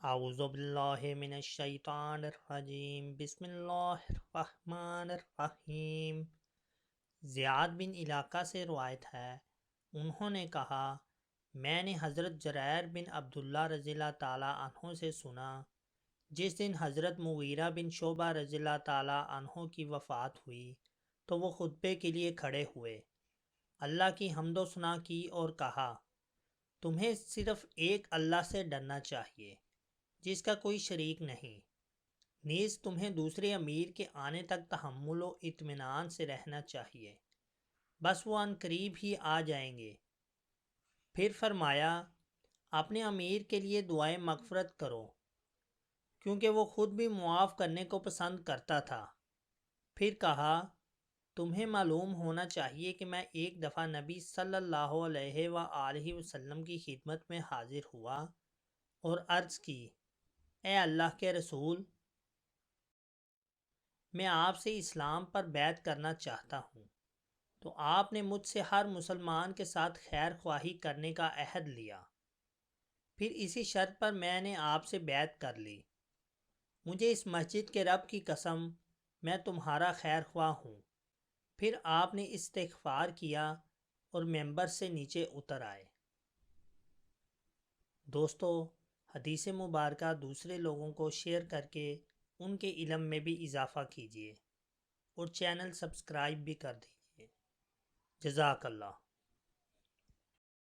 اعوذ باللہ من الشیطان الرجیم، بسم اللہ الرحمن الرحیم۔ زیاد بن علاقہ سے روایت ہے، انہوں نے کہا، میں نے حضرت جریر بن عبداللہ رضی اللہ تعالیٰ عنہ سے سنا، جس دن حضرت مغیرہ بن شعبہ رضی اللہ تعالیٰ عنہ کی وفات ہوئی تو وہ خطبے کے لیے کھڑے ہوئے، اللہ کی حمد و ثنا کی اور کہا، تمہیں صرف ایک اللہ سے ڈرنا چاہیے جس کا کوئی شریک نہیں، نیز تمہیں دوسرے امیر کے آنے تک تحمل و اطمینان سے رہنا چاہیے، بس وہ عن قریب ہی آ جائیں گے۔ پھر فرمایا، اپنے امیر کے لیے دعائے مغفرت کرو کیونکہ وہ خود بھی معاف کرنے کو پسند کرتا تھا۔ پھر کہا، تمہیں معلوم ہونا چاہیے کہ میں ایک دفعہ نبی صلی اللہ علیہ وآلہ وسلم کی خدمت میں حاضر ہوا اور عرض کی، اے اللہ کے رسول، میں آپ سے اسلام پر بیعت کرنا چاہتا ہوں۔ تو آپ نے مجھ سے ہر مسلمان کے ساتھ خیر خواہی کرنے کا عہد لیا، پھر اسی شرط پر میں نے آپ سے بیعت کر لی، مجھے اس مسجد کے رب کی قسم، میں تمہارا خیر خواہ ہوں۔ پھر آپ نے استغفار کیا اور ممبر سے نیچے اتر آئے۔ دوستو، حدیث مبارکہ دوسرے لوگوں کو شیئر کر کے ان کے علم میں بھی اضافہ کیجیے اور چینل سبسکرائب بھی کر دیجیے۔ جزاک اللہ۔